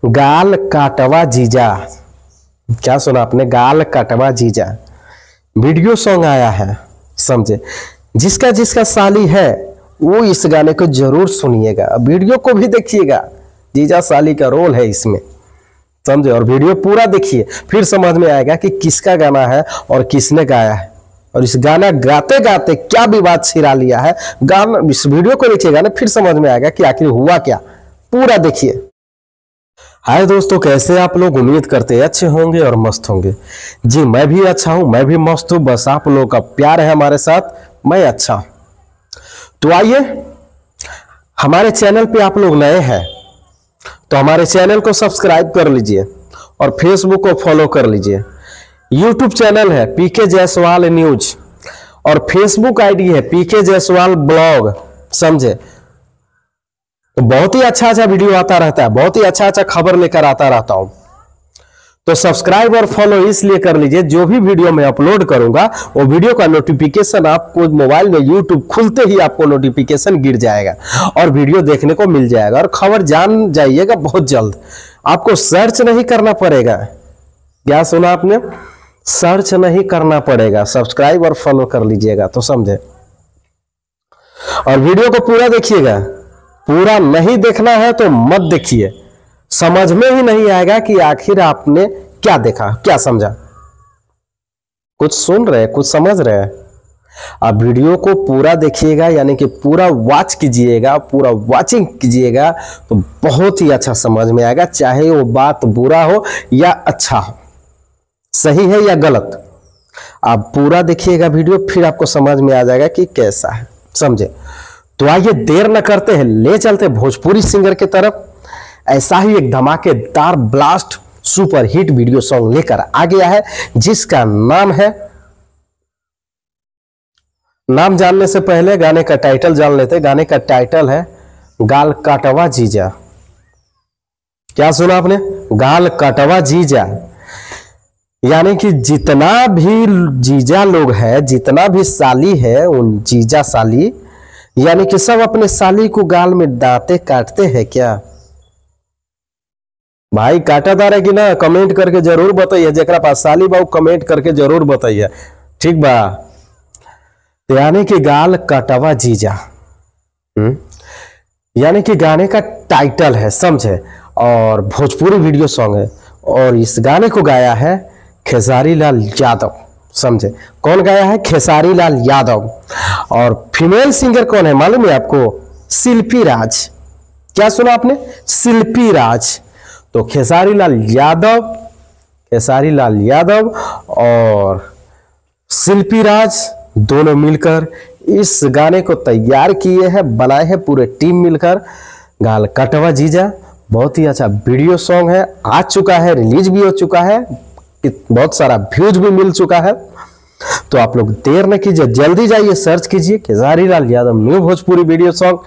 गाल काटवा जीजा। क्या सुना आपने? गाल काटवा जीजा वीडियो सॉन्ग आया है, समझे। जिसका जिसका साली है वो इस गाने को जरूर सुनिएगा, वीडियो को भी देखिएगा। जीजा साली का रोल है इसमें, समझे। और वीडियो पूरा देखिए, फिर समझ में आएगा कि किसका गाना है और किसने गाया है। और इस गाना गाते गाते क्या विवाद छिड़ा लिया है, गाना इस वीडियो को देखिएगा ना, फिर समझ में आएगा कि आखिर हुआ क्या। पूरा देखिए। हाय दोस्तों, कैसे आप लोग? उम्मीद करते हैं अच्छे होंगे और मस्त होंगे। जी मैं भी अच्छा हूं, मैं भी मस्त हूं। बस आप लोगों का प्यार है हमारे साथ, मैं अच्छा हूं। तो आइए, हमारे चैनल पे आप लोग नए हैं तो हमारे चैनल को सब्सक्राइब कर लीजिए और फेसबुक को फॉलो कर लीजिए। यूट्यूब चैनल है पीके जायसवाल न्यूज और फेसबुक आईडी है पीके जायसवाल ब्लॉग, समझे। तो बहुत ही अच्छा अच्छा वीडियो आता रहता है, बहुत ही अच्छा अच्छा खबर लेकर आता रहता हूं। तो सब्सक्राइब और फॉलो इसलिए कर लीजिए, जो भी वीडियो मैं अपलोड करूंगा वो वीडियो का नोटिफिकेशन आपको मोबाइल में यूट्यूब खुलते ही आपको नोटिफिकेशन गिर जाएगा और वीडियो देखने को मिल जाएगा। और खबर जान जाइएगा बहुत जल्द, आपको सर्च नहीं करना पड़ेगा। क्या सुना आपने? सर्च नहीं करना पड़ेगा। सब्सक्राइब और फॉलो कर लीजिएगा, तो समझे। और वीडियो को पूरा देखिएगा, पूरा नहीं देखना है तो मत देखिए, समझ में ही नहीं आएगा कि आखिर आपने क्या देखा, क्या समझा। कुछ सुन रहे, कुछ समझ रहे। आप वीडियो को पूरा देखिएगा, यानी कि पूरा वॉच कीजिएगा, पूरा वॉचिंग कीजिएगा, तो बहुत ही अच्छा समझ में आएगा, चाहे वो बात बुरा हो या अच्छा हो, सही है या गलत। आप पूरा देखिएगा वीडियो, फिर आपको समझ में आ जाएगा कि कैसा है, समझे। तो आइए देर न करते हैं, ले चलते भोजपुरी सिंगर की तरफ। ऐसा ही एक धमाकेदार blast super hit video song लेकर आ गया है, जिसका नाम है, नाम जानने से पहले गाने का टाइटल जान लेते। गाने का टाइटल है गाल काटवा जीजा। क्या सुना आपने? गाल काटवा जीजा। यानी कि जितना भी जीजा लोग है, जितना भी साली है, उन जीजा साली यानी कि सब अपने साली को गाल में दांते काटते हैं क्या? भाई काटादार है कि ना? कमेंट करके जरूर बताइए। जेकरा पास साली बाबू कमेंट करके जरूर बताइए, ठीक बा। यानी कि गाल काटवा जीजा यानी कि गाने का टाइटल है, समझे। और भोजपुरी वीडियो सॉन्ग है और इस गाने को गाया है खेसारी लाल यादव, समझे। कौन गाया है? खेसारी लाल यादव। और फीमेल सिंगर कौन है मालूम है आपको? शिल्पी राज। क्या सुना आपने? शिल्पी राज। तो खेसारी लाल यादव और शिल्पी राज दोनों मिलकर इस गाने को तैयार किए हैं, बनाए हैं पूरे टीम मिलकर। गाल काटवा जीजा बहुत ही अच्छा वीडियो सॉन्ग है, आ चुका है, रिलीज भी हो चुका है, बहुत सारा व्यूज भी मिल चुका है। तो आप लोग देर न कीजिए, जल्दी जाइए, सर्च कीजिए Khesari Lal Yadav new Bhojpuri video song,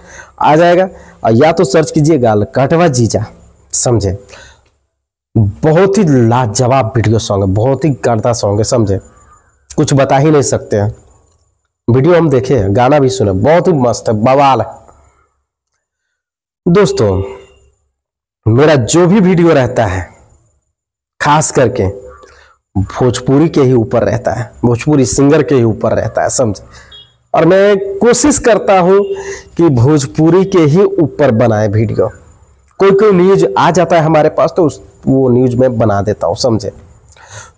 आ जाएगा। और या तो सर्च कीजिए गाल काटवा जीजा, समझे। बहुत ही लाजवाब वीडियो सॉन्ग है, बहुत ही गर्दा सॉन्ग है, समझे। कुछ बता ही नहीं सकते हैं। वीडियो हम देखे, गाना भी सुने, बहुत ही मस्त है, बवाल है। दोस्तों, मेरा जो भी वीडियो रहता है खास करके भोजपुरी के ही ऊपर रहता है, भोजपुरी सिंगर के ही ऊपर रहता है, समझे। और मैं कोशिश करता हूं कि भोजपुरी के ही ऊपर बनाए वीडियो। कोई न्यूज आ जाता है हमारे पास तो वो न्यूज में बना देता हूं, समझे।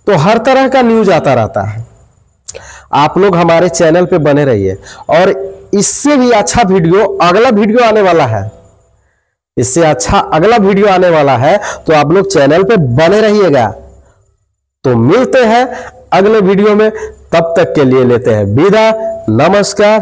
तो हर तरह का न्यूज आता रहता है। आप लोग हमारे चैनल पे बने रहिए और इससे भी अच्छा वीडियो अगला वीडियो आने वाला है, इससे अच्छा अगला वीडियो आने वाला है। तो आप लोग चैनल पे बने रहिएगा। तो मिलते हैं अगले वीडियो में, तब तक के लिए लेते हैं विदा। नमस्कार।